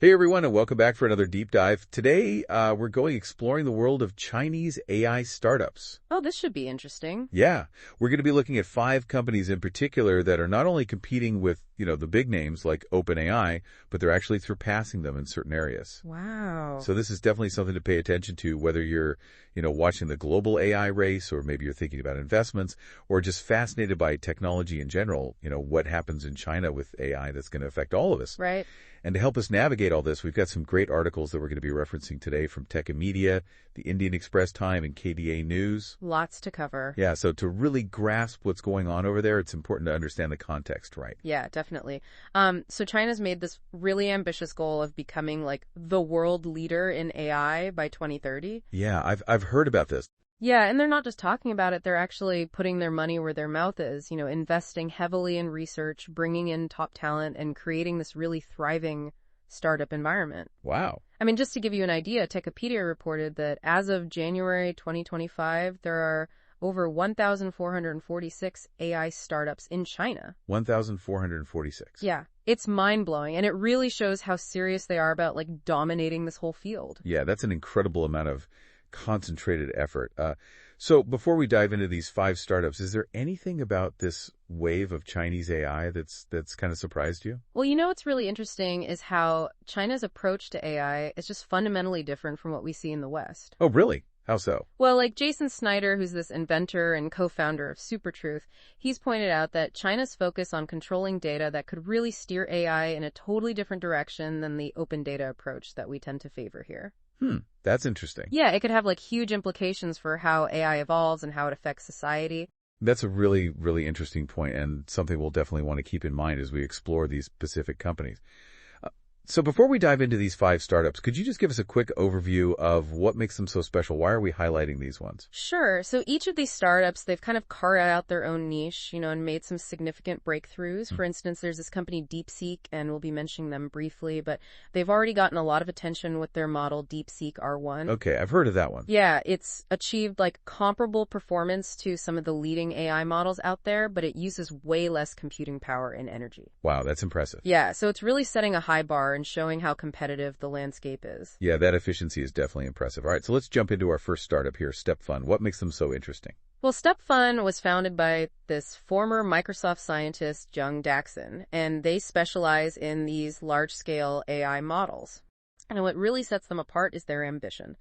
Hey everyone, and welcome back for another deep dive. Today, we're going exploring the world of Chinese AI startups. Oh, this should be interesting. Yeah, we're going to be looking at 5 companies in particular that are not only competing with, the big names like OpenAI, but they're actually surpassing them in certain areas. Wow. So this is definitely something to pay attention to, whether you're, watching the global AI race, or maybe you're thinking about investments, or just fascinated by technology in general, what happens in China with AI that's going to affect all of us. Right. And to help us navigate all this, we've got some great articles that we're going to be referencing today from Tech and Media, the Indian Express Time, and KDA News. Lots to cover. Yeah, so to really grasp what's going on over there, it's important to understand the context, right? Yeah, definitely. So China's made this really ambitious goal of becoming like the world leader in AI by 2030. Yeah, I've heard about this. Yeah, and they're not just talking about it, they're actually putting their money where their mouth is, investing heavily in research, bringing in top talent, and creating this really thriving startup environment. Wow. I mean, just to give you an idea, Techipedia reported that as of January 2025, there are over 1,446 AI startups in China. 1,446. Yeah, it's mind-blowing, and it really shows how serious they are about, dominating this whole field. Yeah, that's an incredible amount of concentrated effort. So before we dive into these 5 startups, is there anything about this wave of Chinese AI that's kind of surprised you? Well, what's really interesting is how China's approach to AI is just fundamentally different from what we see in the West. Oh, really? How so? Well, like Jason Snyder, who's this inventor and co-founder of SuperTruth, he's pointed out that China's focus on controlling data that could really steer AI in a totally different direction than the open data approach that we tend to favor here. That's interesting. Yeah, it could have huge implications for how AI evolves and how it affects society. That's a really, really interesting point, and something we'll definitely want to keep in mind as we explore these specific companies. So before we dive into these 5 startups, could you just give us a quick overview of what makes them so special? Why are we highlighting these ones? Sure. So each of these startups, they've kind of carved out their own niche, and made some significant breakthroughs. For instance, there's this company DeepSeek, and we'll be mentioning them briefly, but they've already gotten a lot of attention with their model DeepSeek R1. Okay, I've heard of that one. Yeah, it's achieved comparable performance to some of the leading AI models out there, but it uses way less computing power and energy. Wow, that's impressive. Yeah, so it's really setting a high bar and showing how competitive the landscape is. Yeah, that efficiency is definitely impressive. All right, so let's jump into our first startup here, StepFun. What makes them so interesting? Well, StepFun was founded by this former Microsoft scientist, Jung Daxon, and they specialize in these large-scale AI models. And what really sets them apart is their ambition.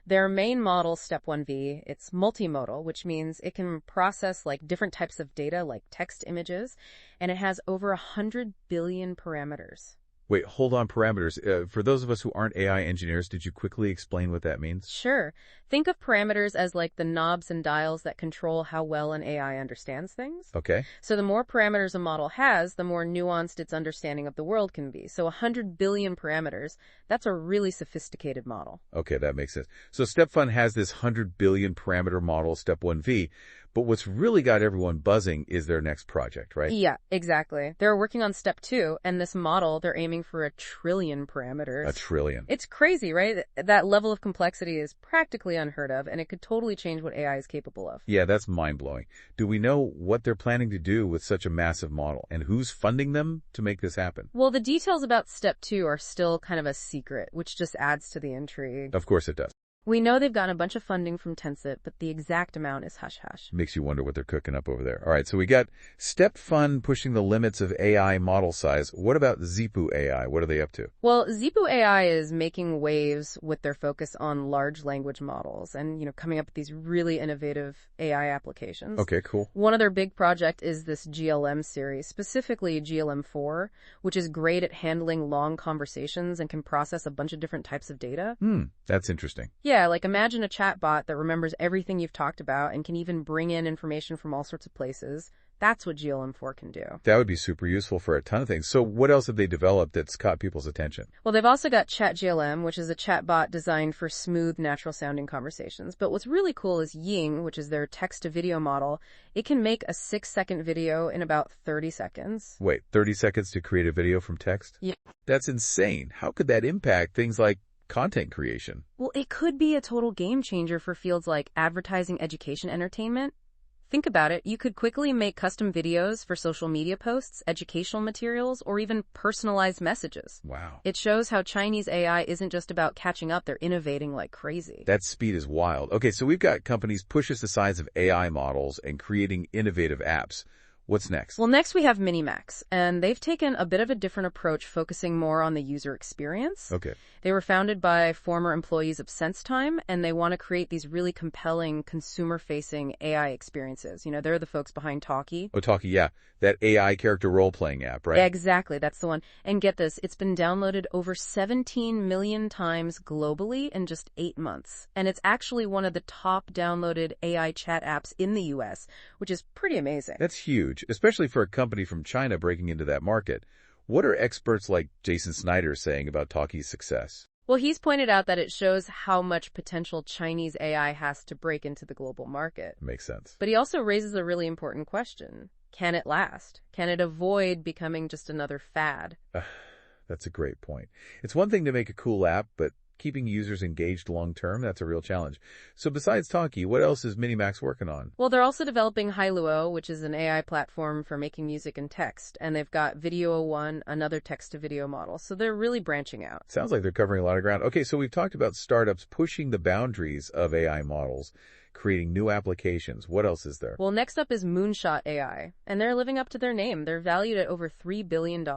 Their main model, Step1V, it's multimodal, which means it can process different types of data like text, images, and it has over 100 billion parameters. Wait, hold on, parameters. For those of us who aren't AI engineers, did you quickly explain what that means? Sure. Think of parameters as the knobs and dials that control how well an AI understands things. Okay. So the more parameters a model has, the more nuanced its understanding of the world can be. So 100 billion parameters, that's a really sophisticated model. Okay, that makes sense. So StepFun has this 100 billion parameter model, Step1V, but what's really got everyone buzzing is their next project, right? Yeah, exactly. They're working on Step 2, and this model, they're aiming for 1 trillion parameters. 1 trillion. It's crazy, right? That level of complexity is practically unheard of, and it could totally change what AI is capable of. Yeah, that's mind-blowing. Do we know what they're planning to do with such a massive model, and who's funding them to make this happen? Well, the details about Step 2 are still kind of a secret, which just adds to the intrigue. Of course it does. We know they've gotten a bunch of funding from Tencent, but the exact amount is hush-hush. Makes you wonder what they're cooking up over there. All right, so we got StepFun pushing the limits of AI model size. What about Zipu AI? What are they up to? Well, Zipu AI is making waves with their focus on large language models and, coming up with these really innovative AI applications. Okay, cool. One of their big project is this GLM series, specifically GLM-4, which is great at handling long conversations and can process a bunch of different types of data. That's interesting. Yeah, imagine a chatbot that remembers everything you've talked about and can even bring in information from all sorts of places. That's what GLM-4 can do. That would be super useful for a ton of things. So what else have they developed that's caught people's attention? Well, they've also got ChatGLM, which is a chatbot designed for smooth, natural-sounding conversations. But what's really cool is Ying, which is their text-to-video model. It can make a 6-second video in about 30 seconds. Wait, 30 seconds to create a video from text? Yeah. That's insane. How could that impact things like content creation? Well, it could be a total game changer for fields like advertising, education, entertainment. Think about it. You could quickly make custom videos for social media posts, educational materials, or even personalized messages. Wow. It shows how Chinese AI isn't just about catching up, they're innovating like crazy. That speed is wild. Okay, so we've got companies push us the size of AI models and creating innovative apps. What's next? Well, next we have Minimax, and they've taken a bit of a different approach, focusing more on the user experience. Okay. They were founded by former employees of SenseTime, and they want to create these really compelling consumer-facing AI experiences. They're the folks behind Talkie. Oh, Talkie, yeah. That AI character role-playing app, right? Exactly, that's the one. And get this, it's been downloaded over 17 million times globally in just 8 months. And it's actually one of the top downloaded AI chat apps in the US, which is pretty amazing. That's huge, especially for a company from China breaking into that market. What are experts like Jason Snyder saying about Talkie's success? Well, he's pointed out that it shows how much potential Chinese AI has to break into the global market. Makes sense. But he also raises a really important question. Can it last? Can it avoid becoming just another fad? That's a great point. It's one thing to make a cool app, but keeping users engaged long-term, that's a real challenge. So besides Talkie, what else is Minimax working on? Well, they're also developing Hailuo, which is an AI platform for making music and text. And they've got Video One, another text-to-video model. So they're really branching out. Sounds like they're covering a lot of ground. Okay, so we've talked about startups pushing the boundaries of AI models, creating new applications. What else is there? Well, next up is Moonshot AI, and they're living up to their name. They're valued at over $3 billion,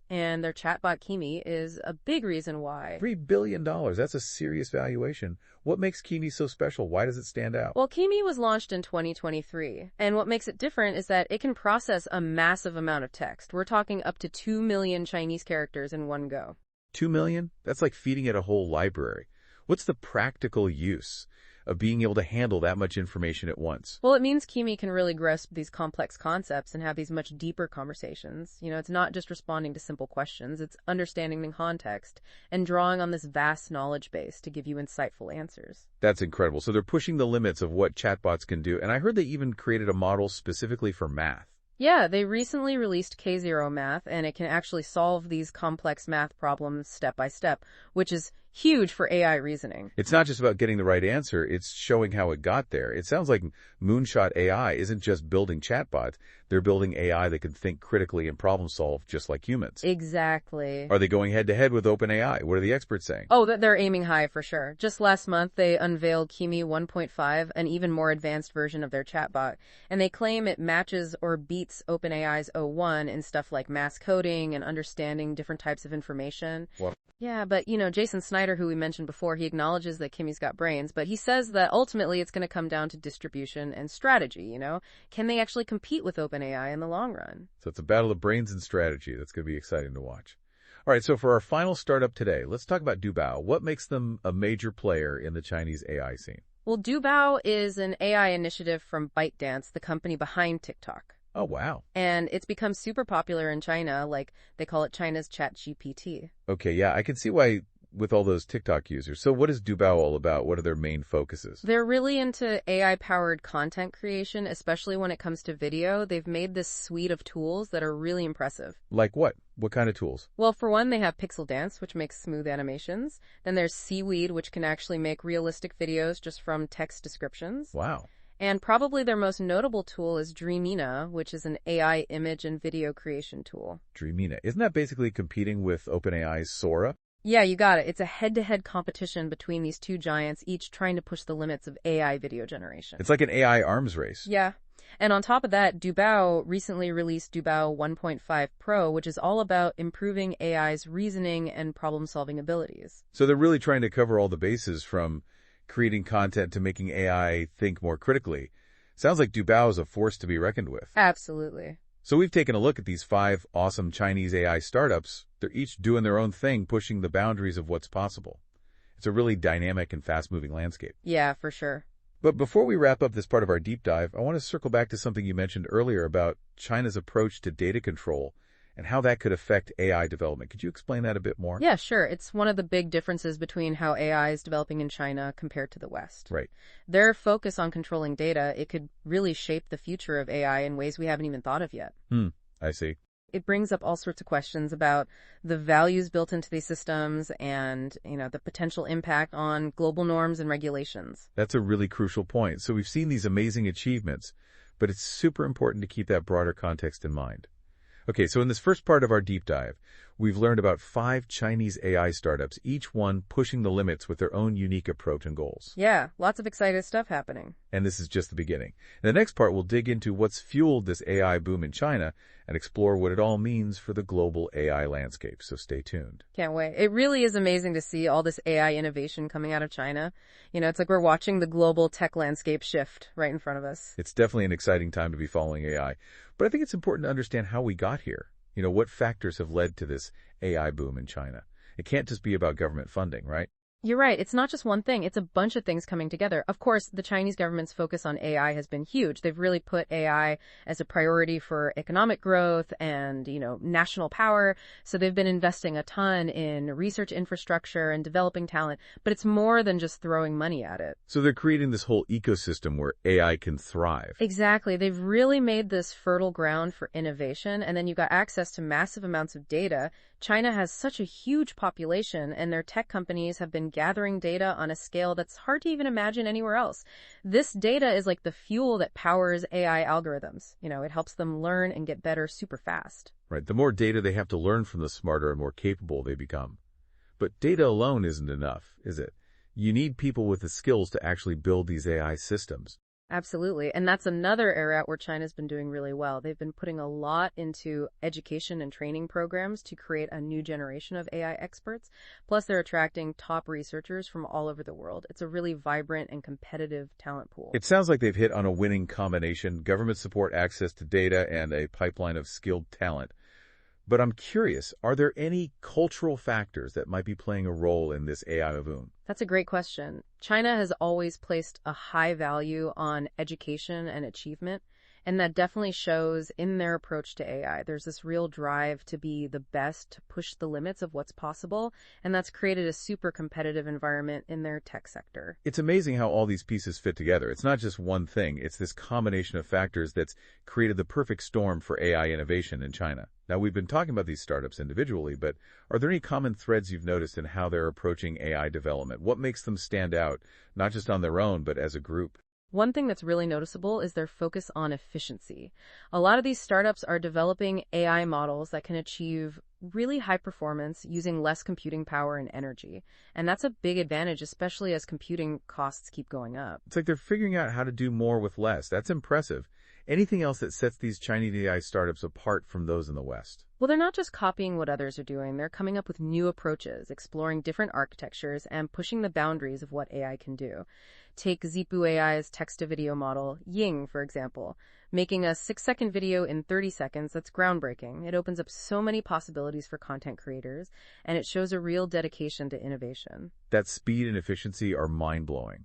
and their chatbot Kimi is a big reason why. $3 billion. That's a serious valuation. What makes Kimi so special? Why does it stand out? Well, Kimi was launched in 2023, and what makes it different is that it can process a massive amount of text. We're talking up to 2 million Chinese characters in one go. 2 million? That's like feeding it a whole library. What's the practical use of being able to handle that much information at once? Well, it means Kimi can really grasp these complex concepts and have these much deeper conversations. It's not just responding to simple questions, it's understanding the context and drawing on this vast knowledge base to give you insightful answers. That's incredible. So they're pushing the limits of what chatbots can do, and I heard they even created a model specifically for math. Yeah, they recently released K0 Math, and it can actually solve these complex math problems step by step, which is huge for AI reasoning. It's not just about getting the right answer, it's showing how it got there. It sounds like Moonshot AI isn't just building chatbots, they're building AI that can think critically and problem solve just like humans. Exactly. Are they going head-to-head with OpenAI? What are the experts saying? Oh, they're aiming high for sure. Just last month, they unveiled Kimi 1.5, an even more advanced version of their chatbot, and they claim it matches or beats OpenAI's O1 in stuff like mass coding and understanding different types of information. Well, yeah, but Jason Snyder, who we mentioned before, he acknowledges that Kimi's got brains, but he says that ultimately it's going to come down to distribution and strategy, Can they actually compete with OpenAI in the long run? so it's a battle of brains and strategy. That's going to be exciting to watch. All right, so for our final startup today, let's talk about Dubao. What makes them a major player in the Chinese AI scene? Well, Dubao is an AI initiative from ByteDance, the company behind TikTok. Oh, wow. And it's become super popular in China, like they call it China's ChatGPT. Okay, yeah, I can see why with all those TikTok users. So what is Dubao all about? What are their main focuses? They're really into AI-powered content creation, especially when it comes to video. They've made this suite of tools that are really impressive. Like what? What kind of tools? Well, for one, they have Pixel Dance, which makes smooth animations. Then there's Seaweed, which can actually make realistic videos just from text descriptions. Wow. And probably their most notable tool is Dreamina, which is an AI image and video creation tool. Dreamina. Isn't that basically competing with OpenAI's Sora? Yeah, you got it. It's a head-to-head competition between these two giants, each trying to push the limits of AI video generation. It's like an AI arms race. Yeah. And on top of that, Dubao recently released Dubao 1.5 Pro, which is all about improving AI's reasoning and problem-solving abilities. So they're really trying to cover all the bases from creating content to making AI think more critically. Sounds like Dubao is a force to be reckoned with. Absolutely. So we've taken a look at these 5 awesome Chinese AI startups. They're each doing their own thing, pushing the boundaries of what's possible. It's a really dynamic and fast-moving landscape. Yeah, for sure. But before we wrap up this part of our deep dive, I want to circle back to something you mentioned earlier about China's approach to data control and how that could affect AI development. Could you explain that a bit more? Yeah, sure. It's one of the big differences between how AI is developing in China compared to the West. Right. Their focus on controlling data, it could really shape the future of AI in ways we haven't even thought of yet. I see. It brings up all sorts of questions about the values built into these systems and, the potential impact on global norms and regulations. That's a really crucial point. So we've seen these amazing achievements, but it's super important to keep that broader context in mind. Okay, so in this first part of our deep dive, we've learned about 5 Chinese AI startups, each one pushing the limits with their own unique approach and goals. Yeah, lots of exciting stuff happening. And this is just the beginning. In the next part, we'll dig into what's fueled this AI boom in China and explore what it all means for the global AI landscape. So stay tuned. Can't wait. It really is amazing to see all this AI innovation coming out of China. It's like we're watching the global tech landscape shift right in front of us. It's definitely an exciting time to be following AI, but I think it's important to understand how we got here. What factors have led to this AI boom in China? It can't just be about government funding, right? You're right. It's not just one thing. It's a bunch of things coming together. Of course, the Chinese government's focus on AI has been huge. They've really put AI as a priority for economic growth and, national power. So they've been investing a ton in research infrastructure and developing talent, but it's more than just throwing money at it. So they're creating this whole ecosystem where AI can thrive. Exactly. They've really made this fertile ground for innovation, and then you've got access to massive amounts of data. China has such a huge population, and their tech companies have been gathering data on a scale that's hard to even imagine anywhere else. This data is like the fuel that powers AI algorithms. It helps them learn and get better super fast. Right. The more data they have to learn from, the smarter and more capable they become. But data alone isn't enough, is it? You need people with the skills to actually build these AI systems. Absolutely. And that's another area where China's been doing really well. They've been putting a lot into education and training programs to create a new generation of AI experts. Plus, they're attracting top researchers from all over the world. It's a really vibrant and competitive talent pool. It sounds like they've hit on a winning combination: government support, access to data, and a pipeline of skilled talent. But I'm curious, are there any cultural factors that might be playing a role in this AI boom? That's a great question. China has always placed a high value on education and achievement, and that definitely shows in their approach to AI. There's this real drive to be the best, to push the limits of what's possible, and that's created a super competitive environment in their tech sector. It's amazing how all these pieces fit together. It's not just one thing. It's this combination of factors that's created the perfect storm for AI innovation in China. Now, we've been talking about these startups individually, but are there any common threads you've noticed in how they're approaching AI development? What makes them stand out, not just on their own, but as a group? One thing that's really noticeable is their focus on efficiency. A lot of these startups are developing AI models that can achieve really high performance using less computing power and energy. And that's a big advantage, especially as computing costs keep going up. It's like they're figuring out how to do more with less. That's impressive. Anything else that sets these Chinese AI startups apart from those in the West? Well, they're not just copying what others are doing. They're coming up with new approaches, exploring different architectures, and pushing the boundaries of what AI can do. Take Zipu AI's text-to-video model, Ying, for example, making a 6-second video in 30 seconds. That's groundbreaking. It opens up so many possibilities for content creators, and it shows a real dedication to innovation. That speed and efficiency are mind-blowing.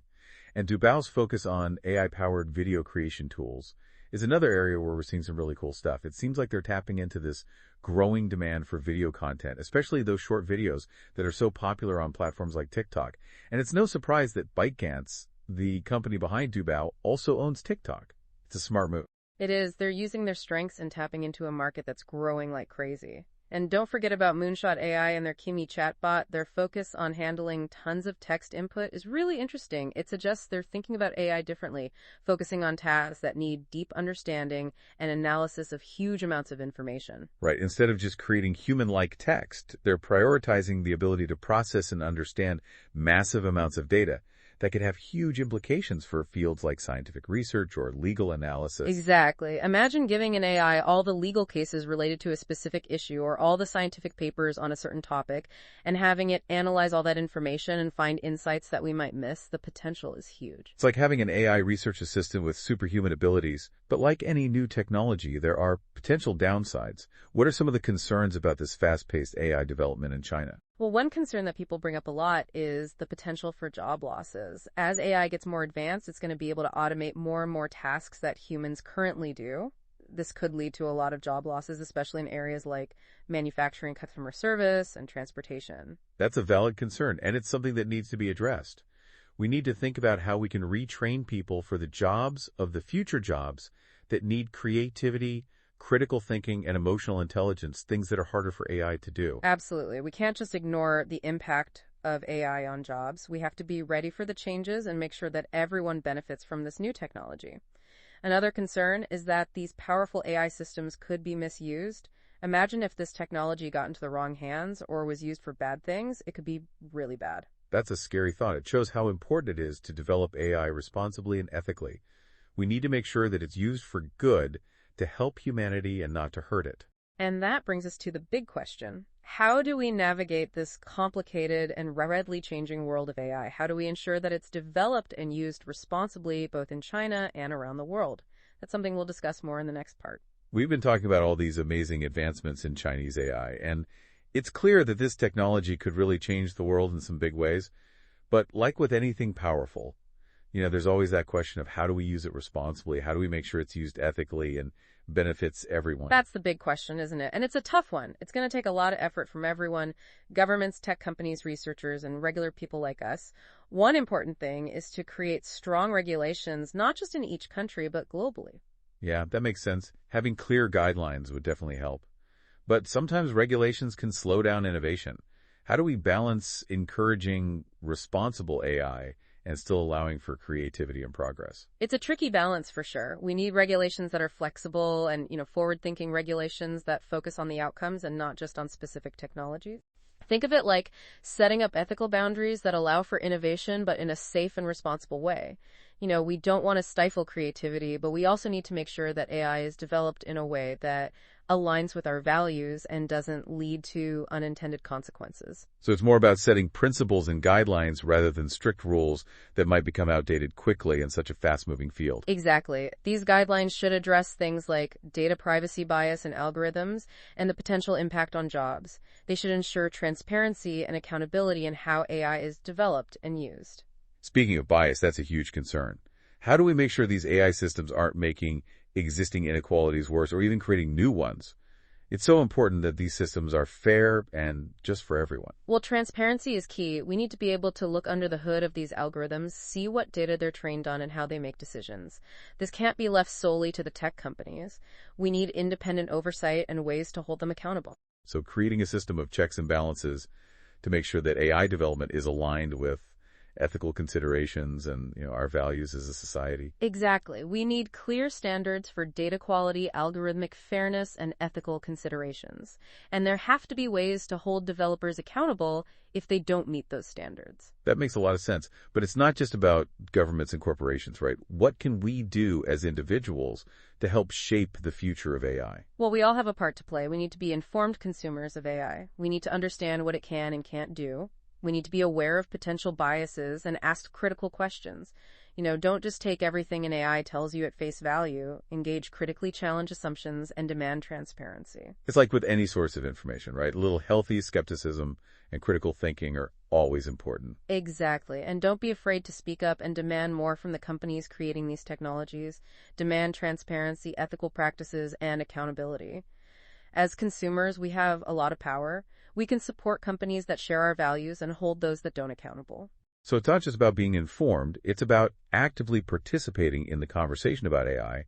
And Dubao's focus on AI-powered video creation tools is another area where we're seeing some really cool stuff. It seems like they're tapping into this growing demand for video content, especially those short videos that are so popular on platforms like TikTok. And it's no surprise that ByteDance, the company behind Dubao, also owns TikTok. It's a smart move. It is. They're using their strengths and tapping into a market that's growing like crazy. And don't forget about Moonshot AI and their Kimi chatbot. Their focus on handling tons of text input is really interesting. It suggests they're thinking about AI differently, focusing on tasks that need deep understanding and analysis of huge amounts of information. Right. Instead of just creating human-like text, they're prioritizing the ability to process and understand massive amounts of data that could have huge implications for fields like scientific research or legal analysis. Exactly. Imagine giving an AI all the legal cases related to a specific issue or all the scientific papers on a certain topic and having it analyze all that information and find insights that we might miss. The potential is huge. It's like having an AI research assistant with superhuman abilities. But like any new technology, there are potential downsides. What are some of the concerns about this fast-paced AI development in China? Well, one concern that people bring up a lot is the potential for job losses. As AI gets more advanced, it's going to be able to automate more and more tasks that humans currently do. This could lead to a lot of job losses, especially in areas like manufacturing, customer service, and transportation. That's a valid concern, and it's something that needs to be addressed. We need to think about how we can retrain people for the jobs of the future jobs that need creativity, critical thinking, and emotional intelligence, things that are harder for AI to do. Absolutely. We can't just ignore the impact of AI on jobs. We have to be ready for the changes and make sure that everyone benefits from this new technology. Another concern is that these powerful AI systems could be misused. Imagine if this technology got into the wrong hands or was used for bad things, it could be really bad. That's a scary thought. It shows how important it is to develop AI responsibly and ethically. We need to make sure that it's used for good to help humanity and not to hurt it. And that brings us to the big question. How do we navigate this complicated and rapidly changing world of AI? How do we ensure that it's developed and used responsibly both in China and around the world? That's something we'll discuss more in the next part. We've been talking about all these amazing advancements in Chinese AI, and it's clear that this technology could really change the world in some big ways. But like with anything powerful, there's always that question of how do we use it responsibly? How do we make sure it's used ethically and benefits everyone? That's the big question, isn't it? And it's a tough one. It's going to take a lot of effort from everyone, governments, tech companies, researchers, and regular people like us. One important thing is to create strong regulations, not just in each country, but globally. Yeah, that makes sense. Having clear guidelines would definitely help. But sometimes regulations can slow down innovation. How do we balance encouraging responsible AI and still allowing for creativity and progress? It's a tricky balance for sure. We need regulations that are flexible and, forward-thinking regulations that focus on the outcomes and not just on specific technologies. Think of it like setting up ethical boundaries that allow for innovation, but in a safe and responsible way. We don't want to stifle creativity, but we also need to make sure that AI is developed in a way that aligns with our values and doesn't lead to unintended consequences. So it's more about setting principles and guidelines rather than strict rules that might become outdated quickly in such a fast-moving field. Exactly. These guidelines should address things like data privacy bias in algorithms and the potential impact on jobs. They should ensure transparency and accountability in how AI is developed and used. Speaking of bias, that's a huge concern. How do we make sure these AI systems aren't making existing inequalities worse or even creating new ones? It's so important that these systems are fair and just for everyone. Well, transparency is key. We need to be able to look under the hood of these algorithms, see what data they're trained on and how they make decisions. This can't be left solely to the tech companies. We need independent oversight and ways to hold them accountable. So creating a system of checks and balances to make sure that AI development is aligned with ethical considerations and our values as a society. Exactly. We need clear standards for data quality, algorithmic fairness, and ethical considerations. And there have to be ways to hold developers accountable if they don't meet those standards. That makes a lot of sense. But it's not just about governments and corporations, right? What can we do as individuals to help shape the future of AI? Well, we all have a part to play. We need to be informed consumers of AI. We need to understand what it can and can't do. We need to be aware of potential biases and ask critical questions. Don't just take everything an AI tells you at face value. Engage critically, challenge assumptions, and demand transparency. It's like with any source of information, right? A little healthy skepticism and critical thinking are always important. Exactly. And don't be afraid to speak up and demand more from the companies creating these technologies. Demand transparency, ethical practices, and accountability. As consumers, we have a lot of power. We can support companies that share our values and hold those that don't accountable. So it's not just about being informed, it's about actively participating in the conversation about AI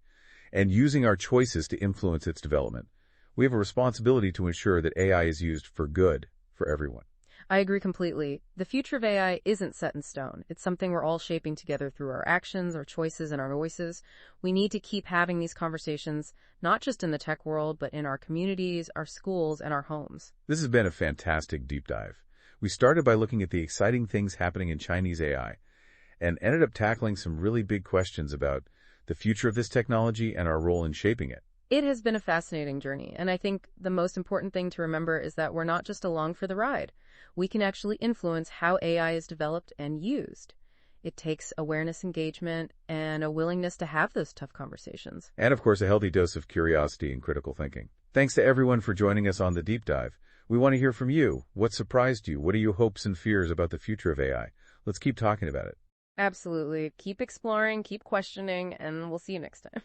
and using our choices to influence its development. We have a responsibility to ensure that AI is used for good for everyone. I agree completely. The future of AI isn't set in stone. It's something we're all shaping together through our actions, our choices, and our voices. We need to keep having these conversations, not just in the tech world, but in our communities, our schools, and our homes. This has been a fantastic deep dive. We started by looking at the exciting things happening in Chinese AI and ended up tackling some really big questions about the future of this technology and our role in shaping it. It has been a fascinating journey, and I think the most important thing to remember is that we're not just along for the ride. We can actually influence how AI is developed and used. It takes awareness, engagement, and a willingness to have those tough conversations. And, of course, a healthy dose of curiosity and critical thinking. Thanks to everyone for joining us on the deep dive. We want to hear from you. What surprised you? What are your hopes and fears about the future of AI? Let's keep talking about it. Absolutely. Keep exploring, keep questioning, and we'll see you next time.